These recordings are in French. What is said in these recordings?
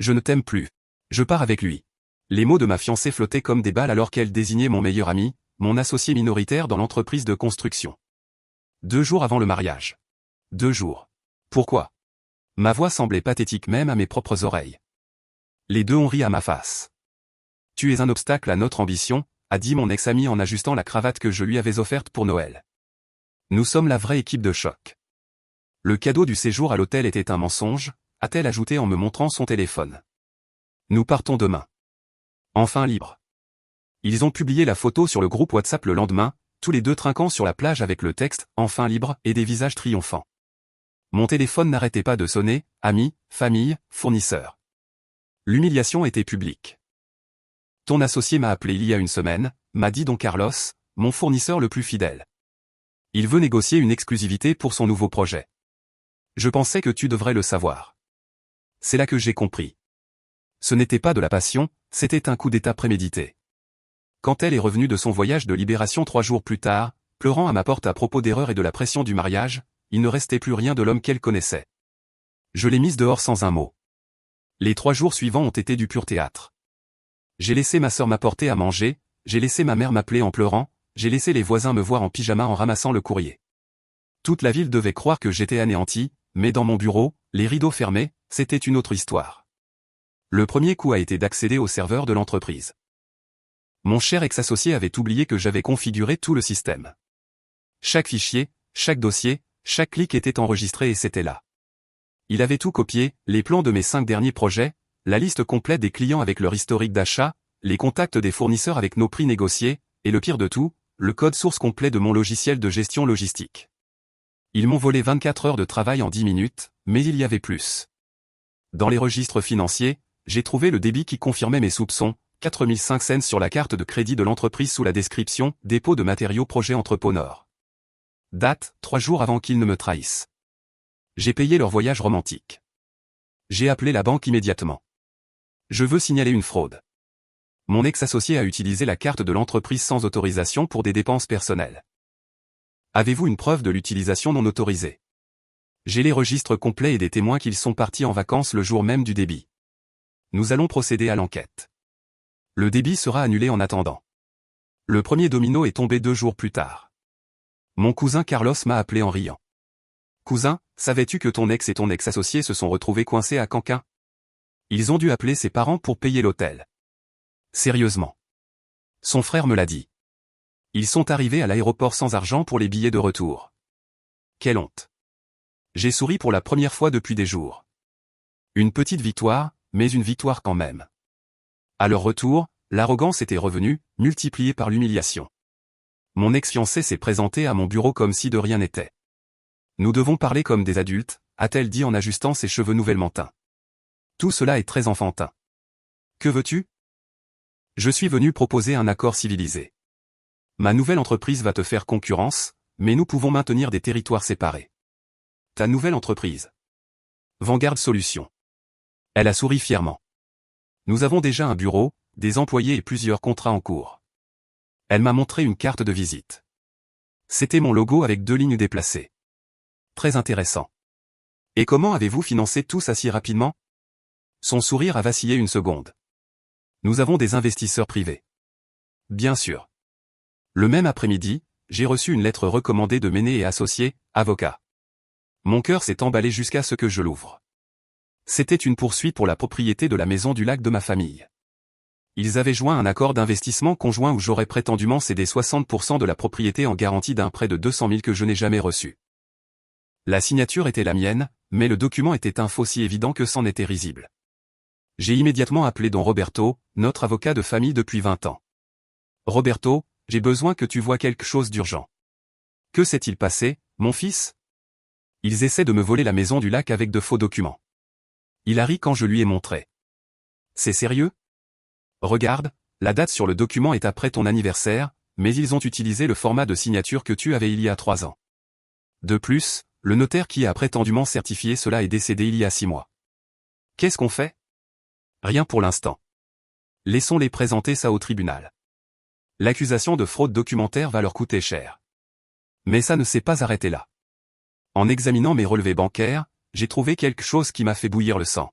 Je ne t'aime plus. Je pars avec lui. Les mots de ma fiancée flottaient comme des balles alors qu'elle désignait mon meilleur ami, mon associé minoritaire dans l'entreprise de construction. 2 jours avant le mariage. 2 jours. Pourquoi? Ma voix semblait pathétique même à mes propres oreilles. Les deux ont ri à ma face. Tu es un obstacle à notre ambition, a dit mon ex-ami en ajustant la cravate que je lui avais offerte pour Noël. Nous sommes la vraie équipe de choc. Le cadeau du séjour à l'hôtel était un mensonge, a-t-elle ajouté en me montrant son téléphone. Nous partons demain. Enfin libre. Ils ont publié la photo sur le groupe WhatsApp le lendemain, tous les deux trinquant sur la plage avec le texte « Enfin libre » et des visages triomphants. Mon téléphone n'arrêtait pas de sonner, amis, famille, fournisseurs. L'humiliation était publique. Ton associé m'a appelé il y a une semaine, m'a dit Don Carlos, mon fournisseur le plus fidèle. Il veut négocier une exclusivité pour son nouveau projet. Je pensais que tu devrais le savoir. C'est là que j'ai compris. Ce n'était pas de la passion, c'était un coup d'état prémédité. Quand elle est revenue de son voyage de libération 3 jours plus tard, pleurant à ma porte à propos d'erreurs et de la pression du mariage, il ne restait plus rien de l'homme qu'elle connaissait. Je l'ai mise dehors sans un mot. Les 3 jours suivants ont été du pur théâtre. J'ai laissé ma sœur m'apporter à manger, j'ai laissé ma mère m'appeler en pleurant, j'ai laissé les voisins me voir en pyjama en ramassant le courrier. Toute la ville devait croire que j'étais anéanti, mais dans mon bureau, les rideaux fermés, c'était une autre histoire. Le premier coup a été d'accéder au serveur de l'entreprise. Mon cher ex-associé avait oublié que j'avais configuré tout le système. Chaque fichier, chaque dossier, chaque clic était enregistré et c'était là. Il avait tout copié, les plans de mes 5 derniers projets, la liste complète des clients avec leur historique d'achat, les contacts des fournisseurs avec nos prix négociés, et le pire de tout, le code source complet de mon logiciel de gestion logistique. Ils m'ont volé 24 heures de travail en 10 minutes, mais il y avait plus. Dans les registres financiers, j'ai trouvé le débit qui confirmait mes soupçons, 4005 cents sur la carte de crédit de l'entreprise sous la description « Dépôt de matériaux projet entrepôt Nord ». Date, 3 jours avant qu'ils ne me trahissent. J'ai payé leur voyage romantique. J'ai appelé la banque immédiatement. Je veux signaler une fraude. Mon ex-associé a utilisé la carte de l'entreprise sans autorisation pour des dépenses personnelles. Avez-vous une preuve de l'utilisation non autorisée? J'ai les registres complets et des témoins qu'ils sont partis en vacances le jour même du débit. Nous allons procéder à l'enquête. Le débit sera annulé en attendant. Le premier domino est tombé 2 jours plus tard. Mon cousin Carlos m'a appelé en riant. Cousin, savais-tu que ton ex et ton ex-associé se sont retrouvés coincés à Canquin? Ils ont dû appeler ses parents pour payer l'hôtel. Sérieusement. Son frère me l'a dit. Ils sont arrivés à l'aéroport sans argent pour les billets de retour. Quelle honte. J'ai souri pour la première fois depuis des jours. Une petite victoire, mais une victoire quand même. À leur retour, l'arrogance était revenue, multipliée par l'humiliation. Mon ex-fiancé s'est présenté à mon bureau comme si de rien n'était. Nous devons parler comme des adultes, a-t-elle dit en ajustant ses cheveux nouvellement teints. Tout cela est très enfantin. Que veux-tu? Je suis venu proposer un accord civilisé. Ma nouvelle entreprise va te faire concurrence, mais nous pouvons maintenir des territoires séparés. Ta nouvelle entreprise. Vanguard Solutions. Elle a souri fièrement. Nous avons déjà un bureau, des employés et plusieurs contrats en cours. Elle m'a montré une carte de visite. C'était mon logo avec 2 lignes déplacées. Très intéressant. Et comment avez-vous financé tout ça si rapidement? Son sourire a vacillé une seconde. Nous avons des investisseurs privés. Bien sûr. Le même après-midi, j'ai reçu une lettre recommandée de Méné et Associés, avocats. Mon cœur s'est emballé jusqu'à ce que je l'ouvre. C'était une poursuite pour la propriété de la maison du lac de ma famille. Ils avaient joint un accord d'investissement conjoint où j'aurais prétendument cédé 60% de la propriété en garantie d'un prêt de 200 000 que je n'ai jamais reçu. La signature était la mienne, mais le document était un faux si évident que c'en était risible. J'ai immédiatement appelé Don Roberto, notre avocat de famille depuis 20 ans. Roberto, j'ai besoin que tu vois quelque chose d'urgent. Que s'est-il passé, mon fils? Ils essaient de me voler la maison du lac avec de faux documents. Il a ri quand je lui ai montré. C'est sérieux? Regarde, la date sur le document est après ton anniversaire, mais ils ont utilisé le format de signature que tu avais il y a 3 ans. De plus, le notaire qui a prétendument certifié cela est décédé il y a 6 mois. Qu'est-ce qu'on fait? Rien pour l'instant. Laissons-les présenter ça au tribunal. L'accusation de fraude documentaire va leur coûter cher. Mais ça ne s'est pas arrêté là. En examinant mes relevés bancaires, j'ai trouvé quelque chose qui m'a fait bouillir le sang.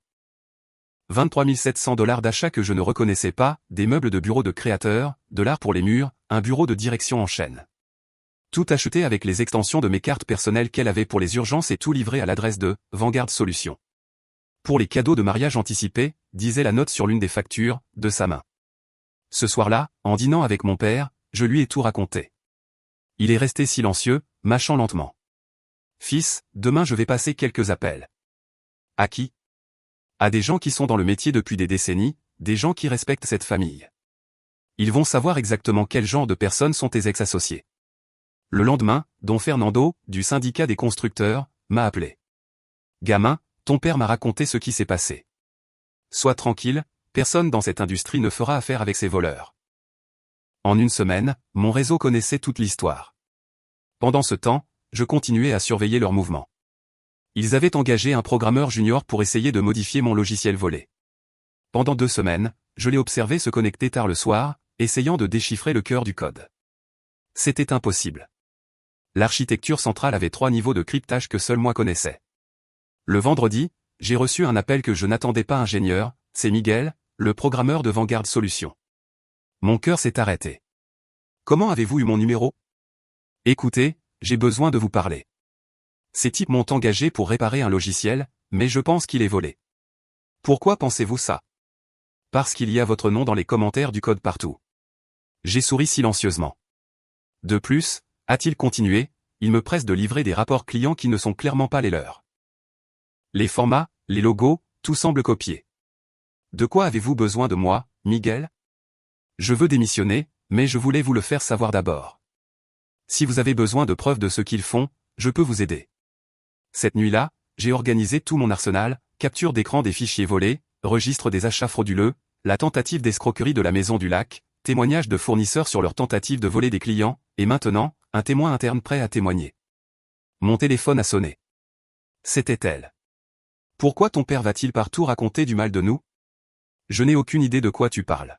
23 700 $ d'achat que je ne reconnaissais pas, des meubles de bureau de créateur, de l'art pour les murs, un bureau de direction en chaîne. Tout acheté avec les extensions de mes cartes personnelles qu'elle avait pour les urgences et tout livré à l'adresse de Vanguard Solutions. Pour les cadeaux de mariage anticipés, disait la note sur l'une des factures, de sa main. Ce soir-là, en dînant avec mon père, je lui ai tout raconté. Il est resté silencieux, mâchant lentement. Fils, demain je vais passer quelques appels. À qui? À des gens qui sont dans le métier depuis des décennies, des gens qui respectent cette famille. Ils vont savoir exactement quel genre de personnes sont tes ex-associés. Le lendemain, Don Fernando, du syndicat des constructeurs, m'a appelé. Gamin, ton père m'a raconté ce qui s'est passé. Sois tranquille, personne dans cette industrie ne fera affaire avec ces voleurs. En une semaine, mon réseau connaissait toute l'histoire. Pendant ce temps, je continuais à surveiller leurs mouvements. Ils avaient engagé un programmeur junior pour essayer de modifier mon logiciel volé. Pendant 2 semaines, je l'ai observé se connecter tard le soir, essayant de déchiffrer le cœur du code. C'était impossible. L'architecture centrale avait 3 niveaux de cryptage que seul moi connaissais. Le vendredi, j'ai reçu un appel que je n'attendais pas. Ingénieur, c'est Miguel, le programmeur de Vanguard Solutions. Mon cœur s'est arrêté. Comment avez-vous eu mon numéro? Écoutez, j'ai besoin de vous parler. Ces types m'ont engagé pour réparer un logiciel, mais je pense qu'il est volé. Pourquoi pensez-vous ça? Parce qu'il y a votre nom dans les commentaires du code partout. J'ai souri silencieusement. De plus, a-t-il continué, il me presse de livrer des rapports clients qui ne sont clairement pas les leurs. Les formats, les logos, tout semble copié. De quoi avez-vous besoin de moi, Miguel? Je veux démissionner, mais je voulais vous le faire savoir d'abord. Si vous avez besoin de preuves de ce qu'ils font, je peux vous aider. Cette nuit-là, j'ai organisé tout mon arsenal, capture d'écran des fichiers volés, registre des achats frauduleux, la tentative d'escroquerie de la Maison du Lac, témoignages de fournisseurs sur leur tentative de voler des clients, et maintenant, un témoin interne prêt à témoigner. Mon téléphone a sonné. C'était elle. Pourquoi ton père va-t-il partout raconter du mal de nous? Je n'ai aucune idée de quoi tu parles.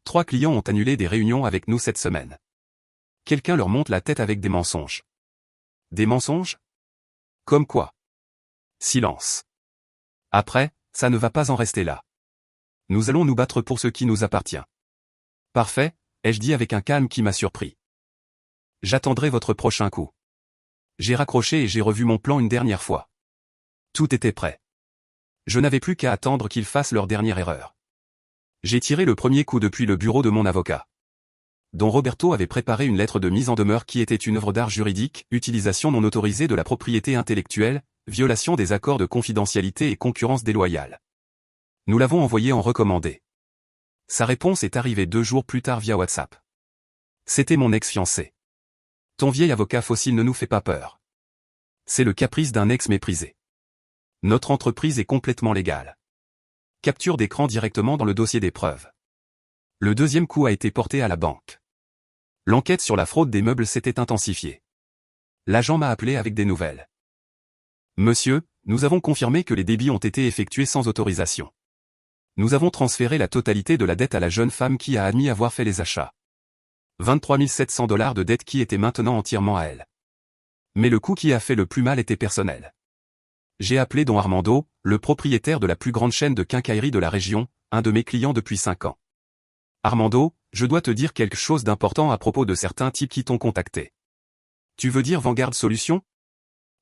3 clients ont annulé des réunions avec nous cette semaine. Quelqu'un leur monte la tête avec des mensonges. Des mensonges? Comme quoi? Silence. Après, ça ne va pas en rester là. Nous allons nous battre pour ce qui nous appartient. Parfait, ai-je dit avec un calme qui m'a surpris. J'attendrai votre prochain coup. J'ai raccroché et j'ai revu mon plan une dernière fois. Tout était prêt. Je n'avais plus qu'à attendre qu'ils fassent leur dernière erreur. J'ai tiré le premier coup depuis le bureau de mon avocat. Don Roberto avait préparé une lettre de mise en demeure qui était une œuvre d'art juridique, utilisation non autorisée de la propriété intellectuelle, violation des accords de confidentialité et concurrence déloyale. Nous l'avons envoyé en recommandé. Sa réponse est arrivée 2 jours plus tard via WhatsApp. C'était mon ex-fiancé. Ton vieil avocat fossile ne nous fait pas peur. C'est le caprice d'un ex méprisé. Notre entreprise est complètement légale. Capture d'écran directement dans le dossier des preuves. Le deuxième coup a été porté à la banque. L'enquête sur la fraude des meubles s'était intensifiée. L'agent m'a appelé avec des nouvelles. Monsieur, nous avons confirmé que les débits ont été effectués sans autorisation. Nous avons transféré la totalité de la dette à la jeune femme qui a admis avoir fait les achats. 23 700 $ de dette qui était maintenant entièrement à elle. Mais le coup qui a fait le plus mal était personnel. J'ai appelé Don Armando, le propriétaire de la plus grande chaîne de quincaillerie de la région, un de mes clients depuis 5 ans. Armando, je dois te dire quelque chose d'important à propos de certains types qui t'ont contacté. Tu veux dire Vanguard Solutions?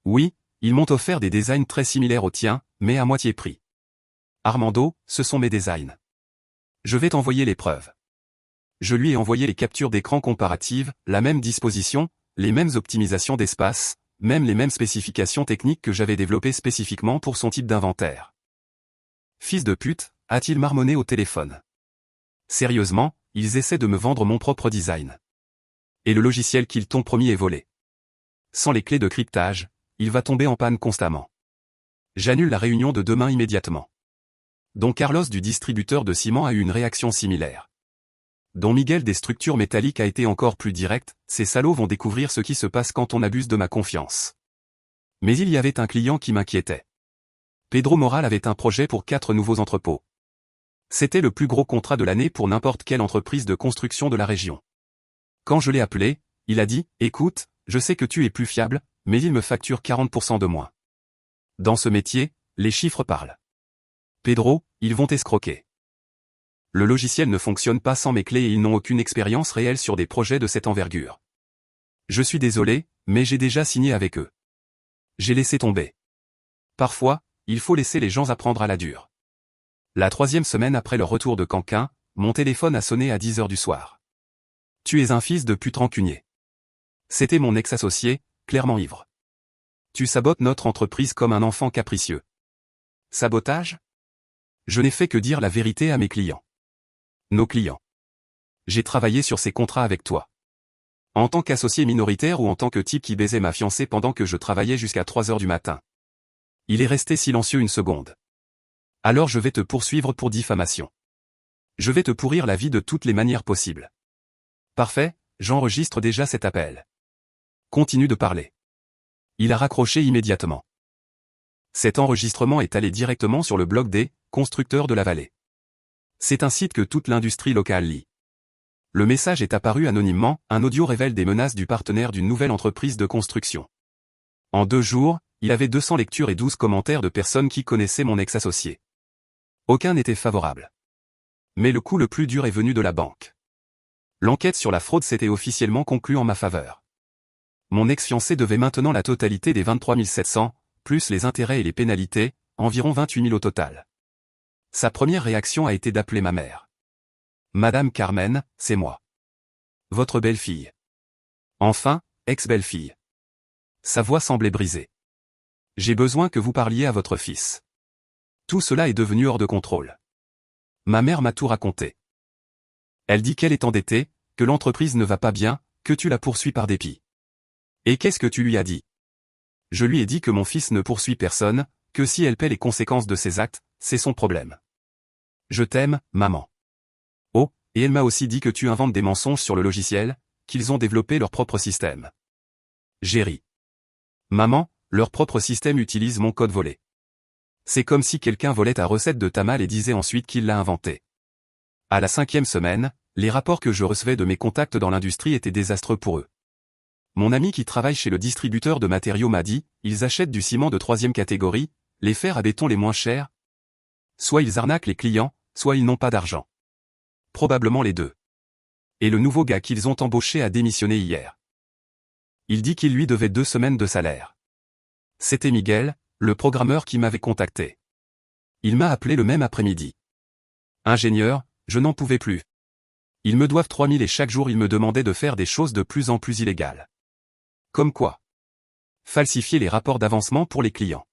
Oui, ils m'ont offert des designs très similaires aux tiens, mais à moitié prix. Armando, ce sont mes designs. Je vais t'envoyer les preuves. Je lui ai envoyé les captures d'écran comparatives, la même disposition, les mêmes optimisations d'espace, même les mêmes spécifications techniques que j'avais développées spécifiquement pour son type d'inventaire. Fils de pute, a-t-il marmonné au téléphone. Sérieusement, ils essaient de me vendre mon propre design. Et le logiciel qu'ils t'ont promis est volé. Sans les clés de cryptage, il va tomber en panne constamment. J'annule la réunion de demain immédiatement. Don Carlos du distributeur de ciment a eu une réaction similaire. Don Miguel des structures métalliques a été encore plus direct, ces salauds vont découvrir ce qui se passe quand on abuse de ma confiance. Mais il y avait un client qui m'inquiétait. Pedro Moral avait un projet pour 4 nouveaux entrepôts. C'était le plus gros contrat de l'année pour n'importe quelle entreprise de construction de la région. Quand je l'ai appelé, il a dit « Écoute, je sais que tu es plus fiable, mais il me facture 40% de moins. » Dans ce métier, les chiffres parlent. Pedro, ils vont escroquer. Le logiciel ne fonctionne pas sans mes clés et ils n'ont aucune expérience réelle sur des projets de cette envergure. Je suis désolé, mais j'ai déjà signé avec eux. J'ai laissé tomber. Parfois, il faut laisser les gens apprendre à la dure. La 3e semaine après leur retour de Canquin, mon téléphone a sonné à 10 heures du soir. Tu es un fils de pute rancunier. C'était mon ex-associé, clairement ivre. Tu sabotes notre entreprise comme un enfant capricieux. Sabotage? Je n'ai fait que dire la vérité à mes clients. Nos clients. J'ai travaillé sur ces contrats avec toi. En tant qu'associé minoritaire ou en tant que type qui baisait ma fiancée pendant que je travaillais jusqu'à 3 heures du matin. Il est resté silencieux une seconde. Alors je vais te poursuivre pour diffamation. Je vais te pourrir la vie de toutes les manières possibles. Parfait, j'enregistre déjà cet appel. Continue de parler. Il a raccroché immédiatement. Cet enregistrement est allé directement sur le blog des constructeurs de la vallée. C'est un site que toute l'industrie locale lit. Le message est apparu anonymement, un audio révèle des menaces du partenaire d'une nouvelle entreprise de construction. En 2 jours, il avait 200 lectures et 12 commentaires de personnes qui connaissaient mon ex-associé. Aucun n'était favorable. Mais le coup le plus dur est venu de la banque. L'enquête sur la fraude s'était officiellement conclue en ma faveur. Mon ex-fiancé devait maintenant la totalité des 23 700, plus les intérêts et les pénalités, environ 28 000 au total. Sa première réaction a été d'appeler ma mère. Madame Carmen, c'est moi. Votre belle-fille. Enfin, ex-belle-fille. Sa voix semblait brisée. J'ai besoin que vous parliez à votre fils. Tout cela est devenu hors de contrôle. Ma mère m'a tout raconté. Elle dit qu'elle est endettée, que l'entreprise ne va pas bien, que tu la poursuis par dépit. Et qu'est-ce que tu lui as dit? Je lui ai dit que mon fils ne poursuit personne, que si elle paie les conséquences de ses actes, c'est son problème. Je t'aime, maman. Oh, et elle m'a aussi dit que tu inventes des mensonges sur le logiciel, qu'ils ont développé leur propre système. J'ai ri. Maman, leur propre système utilise mon code volé. C'est comme si quelqu'un volait ta recette de tamal et disait ensuite qu'il l'a inventé. À la 5e semaine, les rapports que je recevais de mes contacts dans l'industrie étaient désastreux pour eux. Mon ami qui travaille chez le distributeur de matériaux m'a dit, ils achètent du ciment de 3e catégorie, les fers à béton les moins chers. Soit ils arnaquent les clients, soit ils n'ont pas d'argent. Probablement les deux. Et le nouveau gars qu'ils ont embauché a démissionné hier. Il dit qu'il lui devait 2 semaines de salaire. C'était Miguel, le programmeur qui m'avait contacté. Il m'a appelé le même après-midi. Ingénieur, je n'en pouvais plus. Ils me doivent 3 000 et chaque jour ils me demandaient de faire des choses de plus en plus illégales. Comme quoi? Falsifier les rapports d'avancement pour les clients.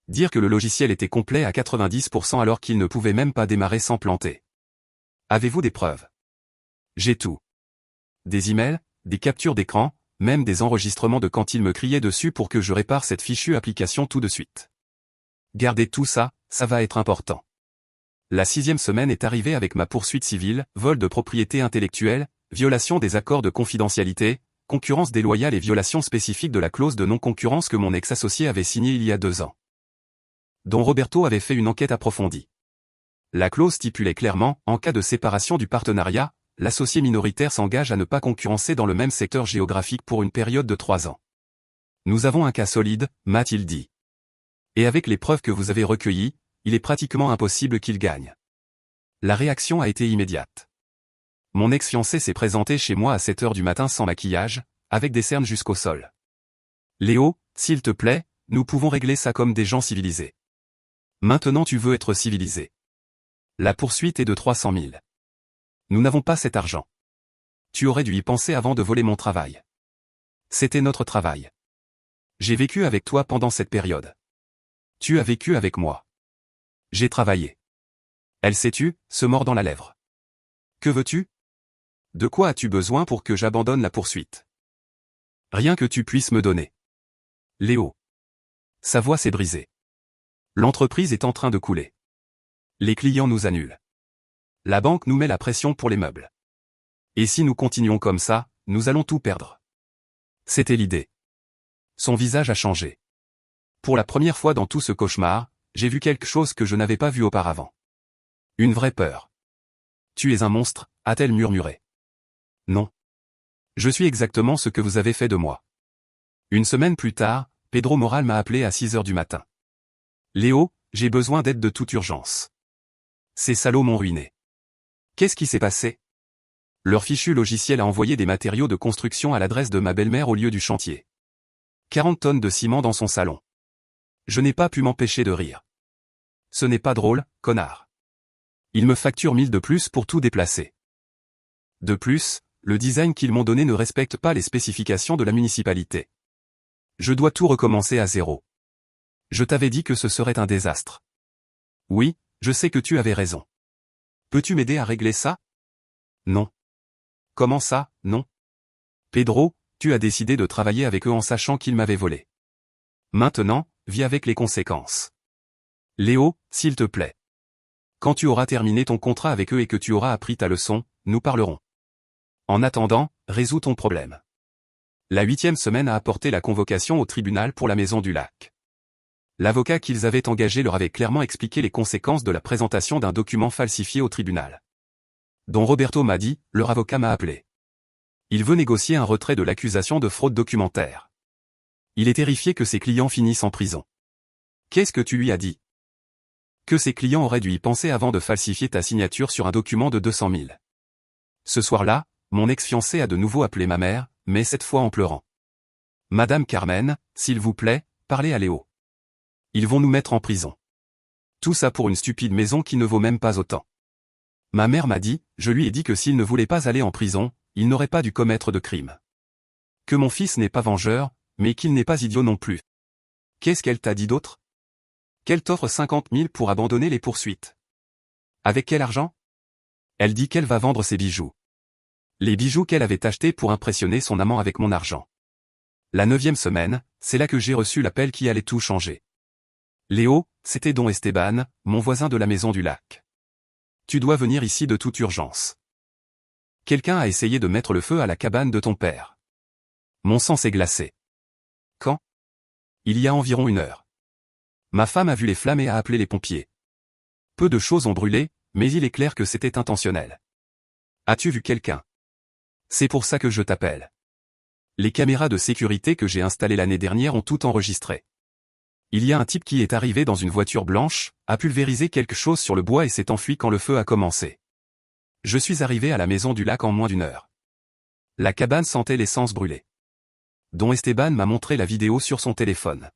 Dire que le logiciel était complet à 90% alors qu'il ne pouvait même pas démarrer sans planter. Avez-vous des preuves? J'ai tout. Des emails, des captures d'écran, même des enregistrements de quand il me criait dessus pour que je répare cette fichue application tout de suite. Gardez tout ça, ça va être important. La 6e semaine est arrivée avec ma poursuite civile, vol de propriété intellectuelle, violation des accords de confidentialité, concurrence déloyale et violation spécifique de la clause de non-concurrence que mon ex-associé avait signée il y a 2 ans. Dont Roberto avait fait une enquête approfondie. La clause stipulait clairement, en cas de séparation du partenariat, l'associé minoritaire s'engage à ne pas concurrencer dans le même secteur géographique pour une période de 3 ans. Nous avons un cas solide, m'a-t-il dit. Et avec les preuves que vous avez recueillies, il est pratiquement impossible qu'il gagne. La réaction a été immédiate. Mon ex-fiancé s'est présenté chez moi à 7 heures du matin sans maquillage, avec des cernes jusqu'au sol. Léo, s'il te plaît, nous pouvons régler ça comme des gens civilisés. Maintenant tu veux être civilisé. La poursuite est de 300 000. Nous n'avons pas cet argent. Tu aurais dû y penser avant de voler mon travail. C'était notre travail. J'ai vécu avec toi pendant cette période. Tu as vécu avec moi. J'ai travaillé. Elle s'est tue, se mordant la lèvre. Que veux-tu? De quoi as-tu besoin pour que j'abandonne la poursuite? Rien que tu puisses me donner. Léo. Sa voix s'est brisée. L'entreprise est en train de couler. Les clients nous annulent. La banque nous met la pression pour les meubles. Et si nous continuons comme ça, nous allons tout perdre. C'était l'idée. Son visage a changé. Pour la première fois dans tout ce cauchemar, j'ai vu quelque chose que je n'avais pas vu auparavant. Une vraie peur. Tu es un monstre, a-t-elle murmuré. Non. Je suis exactement ce que vous avez fait de moi. Une semaine plus tard, Pedro Moral m'a appelé à 6 heures du matin. Léo, j'ai besoin d'aide de toute urgence. Ces salauds m'ont ruiné. Qu'est-ce qui s'est passé? Leur fichu logiciel a envoyé des matériaux de construction à l'adresse de ma belle-mère au lieu du chantier. 40 tonnes de ciment dans son salon. Je n'ai pas pu m'empêcher de rire. Ce n'est pas drôle, connard. Ils me facturent 1000 de plus pour tout déplacer. De plus, le design qu'ils m'ont donné ne respecte pas les spécifications de la municipalité. Je dois tout recommencer à zéro. Je t'avais dit que ce serait un désastre. Oui, je sais que tu avais raison. Peux-tu m'aider à régler ça? Non. Comment ça, non? Pedro, tu as décidé de travailler avec eux en sachant qu'ils m'avaient volé. Maintenant, vis avec les conséquences. Léo, s'il te plaît. Quand tu auras terminé ton contrat avec eux et que tu auras appris ta leçon, nous parlerons. En attendant, résous ton problème. La 8e semaine a apporté la convocation au tribunal pour la Maison du Lac. L'avocat qu'ils avaient engagé leur avait clairement expliqué les conséquences de la présentation d'un document falsifié au tribunal. Don Roberto m'a dit, leur avocat m'a appelé. Il veut négocier un retrait de l'accusation de fraude documentaire. Il est terrifié que ses clients finissent en prison. Qu'est-ce que tu lui as dit? Que ses clients auraient dû y penser avant de falsifier ta signature sur un document de 200 000. Ce soir-là, mon ex-fiancé a de nouveau appelé ma mère, mais cette fois en pleurant. Madame Carmen, s'il vous plaît, parlez à Léo. Ils vont nous mettre en prison. Tout ça pour une stupide maison qui ne vaut même pas autant. Ma mère m'a dit, je lui ai dit que s'il ne voulait pas aller en prison, il n'aurait pas dû commettre de crime. Que mon fils n'est pas vengeur, mais qu'il n'est pas idiot non plus. Qu'est-ce qu'elle t'a dit d'autre? Qu'elle t'offre 50 000 pour abandonner les poursuites. Avec quel argent? Elle dit qu'elle va vendre ses bijoux. Les bijoux qu'elle avait achetés pour impressionner son amant avec mon argent. La 9e semaine, c'est là que j'ai reçu l'appel qui allait tout changer. Léo, c'était Don Esteban, mon voisin de la Maison du Lac. Tu dois venir ici de toute urgence. Quelqu'un a essayé de mettre le feu à la cabane de ton père. Mon sang s'est glacé. Quand? Il y a environ 1 heure. Ma femme a vu les flammes et a appelé les pompiers. Peu de choses ont brûlé, mais il est clair que c'était intentionnel. As-tu vu quelqu'un? C'est pour ça que je t'appelle. Les caméras de sécurité que j'ai installées l'année dernière ont tout enregistré. Il y a un type qui est arrivé dans une voiture blanche, a pulvérisé quelque chose sur le bois et s'est enfui quand le feu a commencé. Je suis arrivé à la Maison du Lac en moins d'1 heure. La cabane sentait l'essence brûlée. Don Esteban m'a montré la vidéo sur son téléphone.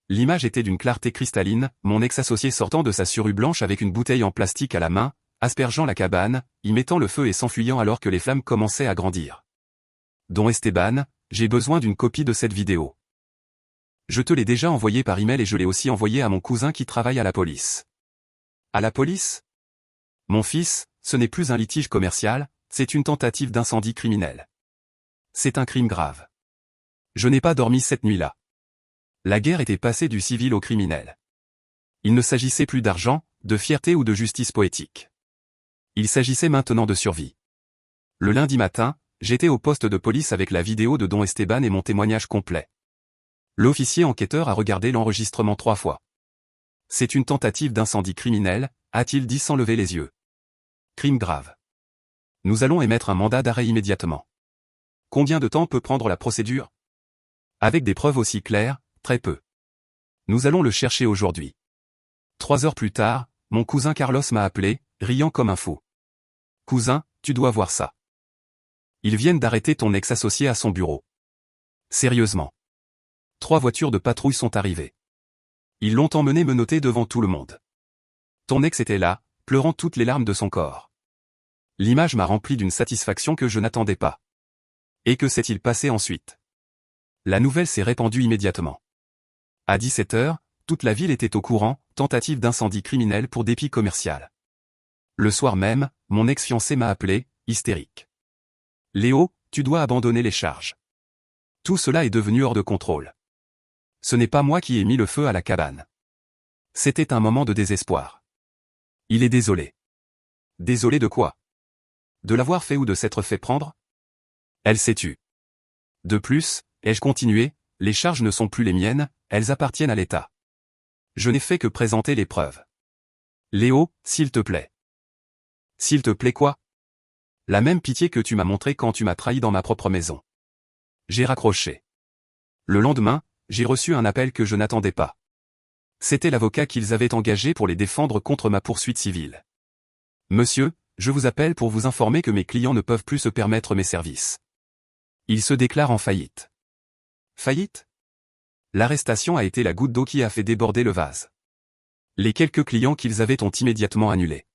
L'image était d'une clarté cristalline, mon ex-associé sortant de sa surrue blanche avec une bouteille en plastique à la main, aspergeant la cabane, y mettant le feu et s'enfuyant alors que les flammes commençaient à grandir. Don Esteban, j'ai besoin d'une copie de cette vidéo. Je te l'ai déjà envoyée par email et je l'ai aussi envoyée à mon cousin qui travaille à la police. À la police? Mon fils, ce n'est plus un litige commercial, c'est une tentative d'incendie criminel. C'est un crime grave. Je n'ai pas dormi cette nuit-là. La guerre était passée du civil au criminel. Il ne s'agissait plus d'argent, de fierté ou de justice poétique. Il s'agissait maintenant de survie. Le lundi matin, j'étais au poste de police avec la vidéo de Don Esteban et mon témoignage complet. L'officier enquêteur a regardé l'enregistrement 3 fois. C'est une tentative d'incendie criminel, a-t-il dit sans lever les yeux. Crime grave. Nous allons émettre un mandat d'arrêt immédiatement. Combien de temps peut prendre la procédure? Avec des preuves aussi claires, très peu. Nous allons le chercher aujourd'hui. 3 heures plus tard, mon cousin Carlos m'a appelé, riant comme un fou. Cousin, tu dois voir ça. Ils viennent d'arrêter ton ex-associé à son bureau. Sérieusement. 3 voitures de patrouille sont arrivées. Ils l'ont emmené menotter devant tout le monde. Ton ex était là, pleurant toutes les larmes de son corps. L'image m'a rempli d'une satisfaction que je n'attendais pas. Et que s'est-il passé ensuite? La nouvelle s'est répandue immédiatement. À 17 heures, toute la ville était au courant, tentative d'incendie criminel pour dépit commercial. Le soir même, mon ex-fiancé m'a appelé, hystérique. Léo, tu dois abandonner les charges. Tout cela est devenu hors de contrôle. Ce n'est pas moi qui ai mis le feu à la cabane. C'était un moment de désespoir. Il est désolé. Désolé de quoi? De l'avoir fait ou de s'être fait prendre? Elle s'est tue. De plus, ai-je continué, les charges ne sont plus les miennes, elles appartiennent à l'État. Je n'ai fait que présenter les preuves. Léo, s'il te plaît. S'il te plaît quoi? La même pitié que tu m'as montrée quand tu m'as trahi dans ma propre maison. J'ai raccroché. Le lendemain, j'ai reçu un appel que je n'attendais pas. C'était l'avocat qu'ils avaient engagé pour les défendre contre ma poursuite civile. Monsieur, je vous appelle pour vous informer que mes clients ne peuvent plus se permettre mes services. Ils se déclarent en faillite. Faillite? L'arrestation a été la goutte d'eau qui a fait déborder le vase. Les quelques clients qu'ils avaient ont immédiatement annulé.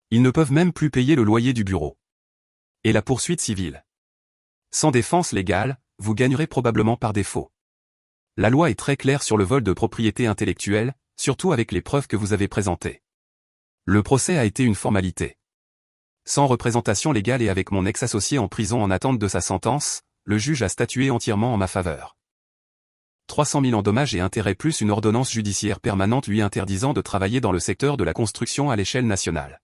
Ils ne peuvent même plus payer le loyer du bureau. Et la poursuite civile. Sans défense légale, vous gagnerez probablement par défaut. La loi est très claire sur le vol de propriété intellectuelle, surtout avec les preuves que vous avez présentées. Le procès a été une formalité. Sans représentation légale et avec mon ex-associé en prison en attente de sa sentence, le juge a statué entièrement en ma faveur. 300 000 en dommages et intérêts plus une ordonnance judiciaire permanente lui interdisant de travailler dans le secteur de la construction à l'échelle nationale.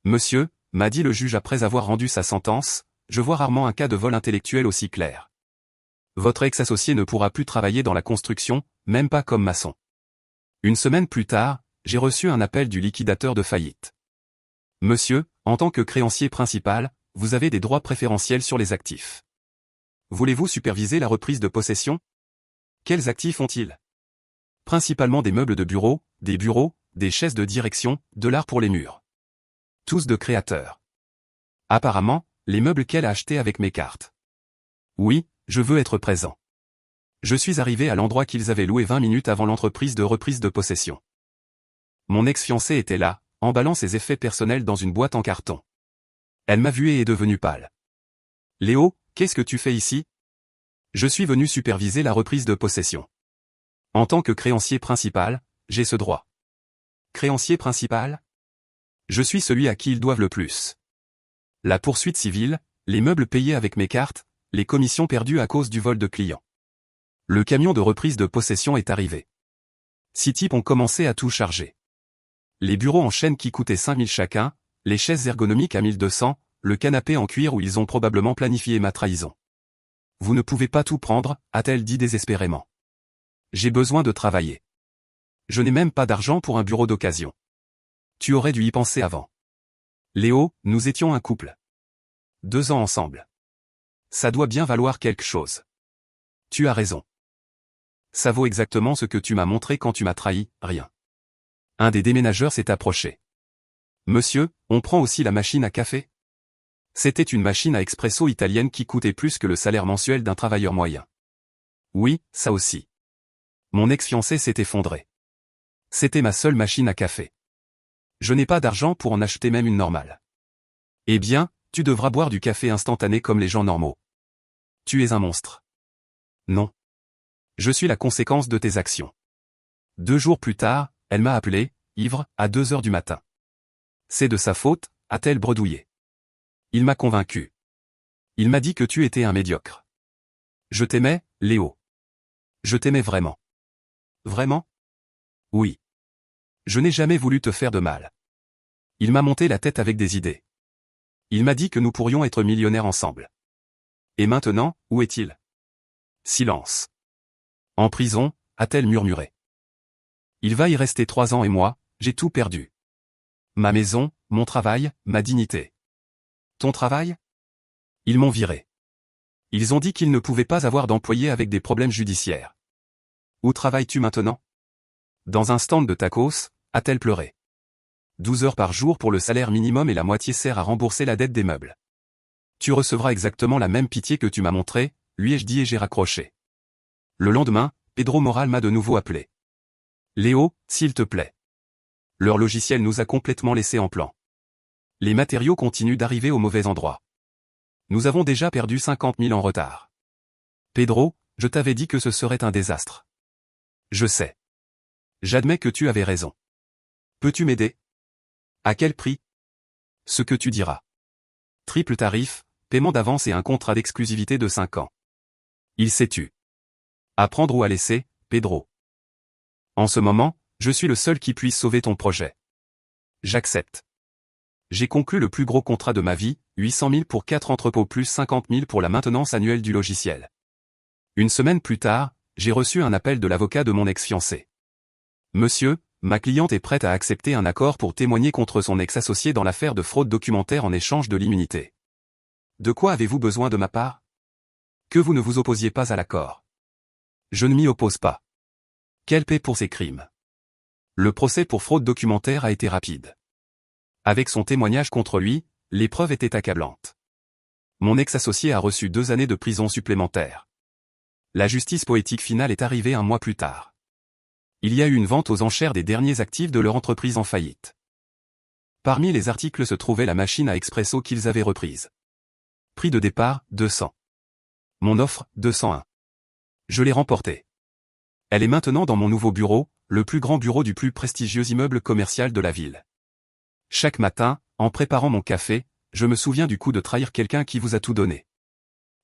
Monsieur, m'a dit le juge après avoir rendu sa sentence, je vois rarement un cas de vol intellectuel aussi clair. Votre ex-associé ne pourra plus travailler dans la construction, même pas comme maçon. Une semaine plus tard, j'ai reçu un appel du liquidateur de faillite. Monsieur, en tant que créancier principal, vous avez des droits préférentiels sur les actifs. Voulez-vous superviser la reprise de possession? Quels actifs ont-ils? Principalement des meubles de bureau, des chaises de direction, de l'art pour les murs. Tous de créateurs. Apparemment, les meubles qu'elle a achetés avec mes cartes. Oui, je veux être présent. Je suis arrivé à l'endroit qu'ils avaient loué 20 minutes avant l'entreprise de reprise de possession. Mon ex-fiancée était là, emballant ses effets personnels dans une boîte en carton. Elle m'a vu et est devenue pâle. Léo, qu'est-ce que tu fais ici? Je suis venu superviser la reprise de possession. En tant que créancier principal, j'ai ce droit. Créancier principal? Je suis celui à qui ils doivent le plus. La poursuite civile, les meubles payés avec mes cartes, les commissions perdues à cause du vol de clients. Le camion de reprise de possession est arrivé. 6 types ont commencé à tout charger. Les bureaux en chêne qui coûtaient 5 000 chacun, les chaises ergonomiques à 1 200, le canapé en cuir où ils ont probablement planifié ma trahison. Vous ne pouvez pas tout prendre, a-t-elle dit désespérément. J'ai besoin de travailler. Je n'ai même pas d'argent pour un bureau d'occasion. Tu aurais dû y penser avant. Léo, nous étions un couple. 2 ans ensemble. Ça doit bien valoir quelque chose. Tu as raison. Ça vaut exactement ce que tu m'as montré quand tu m'as trahi, rien. Un des déménageurs s'est approché. Monsieur, on prend aussi la machine à café? C'était une machine à expresso italienne qui coûtait plus que le salaire mensuel d'un travailleur moyen. Oui, ça aussi. Mon ex-fiancé s'est effondré. C'était ma seule machine à café. Je n'ai pas d'argent pour en acheter même une normale. Eh bien, tu devras boire du café instantané comme les gens normaux. Tu es un monstre. Non. Je suis la conséquence de tes actions. 2 jours plus tard, elle m'a appelé, ivre, à 2 heures du matin. C'est de sa faute, a-t-elle bredouillé. Il m'a convaincu. Il m'a dit que tu étais un médiocre. Je t'aimais, Léo. Je t'aimais vraiment. Vraiment? Oui. Je n'ai jamais voulu te faire de mal. Il m'a monté la tête avec des idées. Il m'a dit que nous pourrions être millionnaires ensemble. Et maintenant, où est-il? Silence. En prison, a-t-elle murmuré. Il va y rester 3 ans et moi, j'ai tout perdu. Ma maison, mon travail, ma dignité. Ton travail? Ils m'ont viré. Ils ont dit qu'ils ne pouvaient pas avoir d'employés avec des problèmes judiciaires. Où travailles-tu maintenant? Dans un stand de tacos, a-t-elle pleuré. 12 heures par jour pour le salaire minimum et la moitié sert à rembourser la dette des meubles. Tu recevras exactement la même pitié que tu m'as montrée, lui ai-je dit et j'ai raccroché. Le lendemain, Pedro Moral m'a de nouveau appelé. Léo, s'il te plaît. Leur logiciel nous a complètement laissés en plan. Les matériaux continuent d'arriver au mauvais endroit. Nous avons déjà perdu 50 000 en retard. Pedro, je t'avais dit que ce serait un désastre. Je sais. J'admets que tu avais raison. Peux-tu m'aider? À quel prix? Ce que tu diras. Triple tarif, paiement d'avance et un contrat d'exclusivité de 5 ans. Il s'est tu. À prendre ou à laisser, Pedro. En ce moment, je suis le seul qui puisse sauver ton projet. J'accepte. J'ai conclu le plus gros contrat de ma vie, 800 000 pour 4 entrepôts plus 50 000 pour la maintenance annuelle du logiciel. Une semaine plus tard, j'ai reçu un appel de l'avocat de mon ex-fiancé. Monsieur, ma cliente est prête à accepter un accord pour témoigner contre son ex-associé dans l'affaire de fraude documentaire en échange de l'immunité. De quoi avez-vous besoin de ma part? Que vous ne vous opposiez pas à l'accord. Je ne m'y oppose pas. Qu'elle paie pour ses crimes. Le procès pour fraude documentaire a été rapide. Avec son témoignage contre lui, l'épreuve était accablante. Mon ex-associé a reçu 2 années de prison supplémentaires. La justice poétique finale est arrivée un mois plus tard. Il y a eu une vente aux enchères des derniers actifs de leur entreprise en faillite. Parmi les articles se trouvait la machine à expresso qu'ils avaient reprise. Prix de départ, 200. Mon offre, 201. Je l'ai remportée. Elle est maintenant dans mon nouveau bureau, le plus grand bureau du plus prestigieux immeuble commercial de la ville. Chaque matin, en préparant mon café, je me souviens du coup de trahir quelqu'un qui vous a tout donné.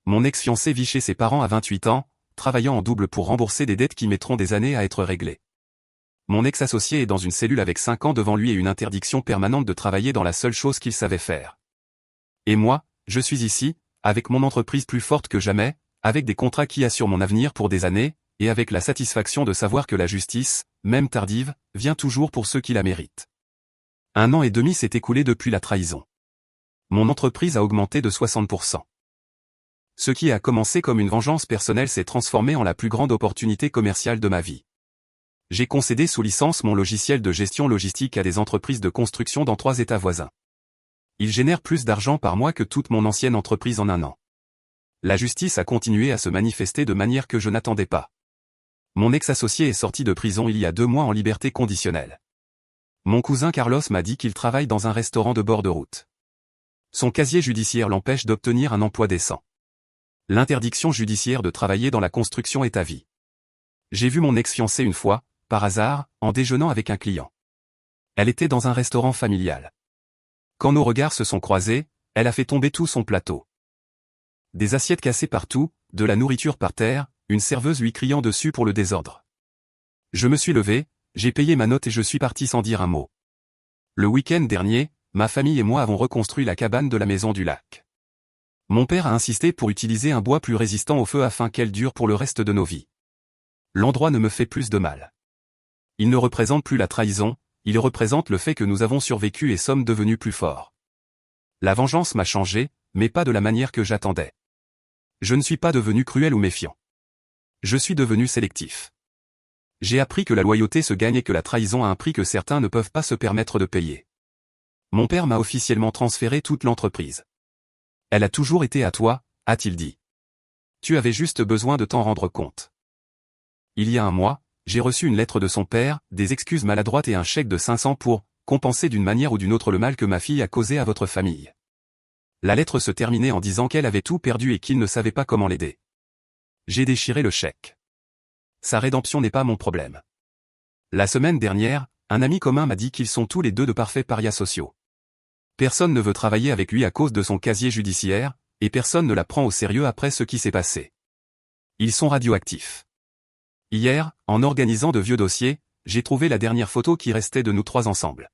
Mon ex-fiancé vit chez ses parents à 28 ans, travaillant en double pour rembourser des dettes qui mettront des années à être réglées. Mon ex-associé est dans une cellule avec 5 ans devant lui et une interdiction permanente de travailler dans la seule chose qu'il savait faire. Et moi, je suis ici, avec mon entreprise plus forte que jamais, avec des contrats qui assurent mon avenir pour des années, et avec la satisfaction de savoir que la justice, même tardive, vient toujours pour ceux qui la méritent. 1 an et demi s'est écoulé depuis la trahison. Mon entreprise a augmenté de 60%. Ce qui a commencé comme une vengeance personnelle s'est transformé en la plus grande opportunité commerciale de ma vie. J'ai concédé sous licence mon logiciel de gestion logistique à des entreprises de construction dans 3 États voisins. Il génère plus d'argent par mois que toute mon ancienne entreprise en 1 an. La justice a continué à se manifester de manière que je n'attendais pas. Mon ex-associé est sorti de prison il y a 2 mois en liberté conditionnelle. Mon cousin Carlos m'a dit qu'il travaille dans un restaurant de bord de route. Son casier judiciaire l'empêche d'obtenir un emploi décent. L'interdiction judiciaire de travailler dans la construction est à vie. J'ai vu mon ex-fiancée une fois, par hasard, en déjeunant avec un client. Elle était dans un restaurant familial. Quand nos regards se sont croisés, elle a fait tomber tout son plateau. Des assiettes cassées partout, de la nourriture par terre, une serveuse lui criant dessus pour le désordre. Je me suis levé, j'ai payé ma note et je suis parti sans dire un mot. Le week-end dernier, ma famille et moi avons reconstruit la cabane de la maison du lac. Mon père a insisté pour utiliser un bois plus résistant au feu afin qu'elle dure pour le reste de nos vies. L'endroit ne me fait plus de mal. Il ne représente plus la trahison, il représente le fait que nous avons survécu et sommes devenus plus forts. La vengeance m'a changé, mais pas de la manière que j'attendais. Je ne suis pas devenu cruel ou méfiant. Je suis devenu sélectif. J'ai appris que la loyauté se gagne et que la trahison a un prix que certains ne peuvent pas se permettre de payer. Mon père m'a officiellement transféré toute l'entreprise. Elle a toujours été à toi, a-t-il dit. Tu avais juste besoin de t'en rendre compte. Il y a 1 mois, j'ai reçu une lettre de son père, des excuses maladroites et un chèque de 500 pour compenser d'une manière ou d'une autre le mal que ma fille a causé à votre famille. La lettre se terminait en disant qu'elle avait tout perdu et qu'il ne savait pas comment l'aider. J'ai déchiré le chèque. Sa rédemption n'est pas mon problème. La semaine dernière, un ami commun m'a dit qu'ils sont tous les 2 de parfaits parias sociaux. Personne ne veut travailler avec lui à cause de son casier judiciaire, et personne ne la prend au sérieux après ce qui s'est passé. Ils sont radioactifs. Hier, en organisant de vieux dossiers, j'ai trouvé la dernière photo qui restait de nous 3 ensemble.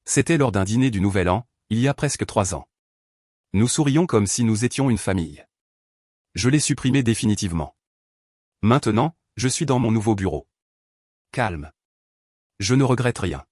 C'était lors d'un dîner du Nouvel An, il y a presque 3 ans. Nous sourions comme si nous étions une famille. Je l'ai supprimé définitivement. Maintenant, je suis dans mon nouveau bureau. Calme. Je ne regrette rien.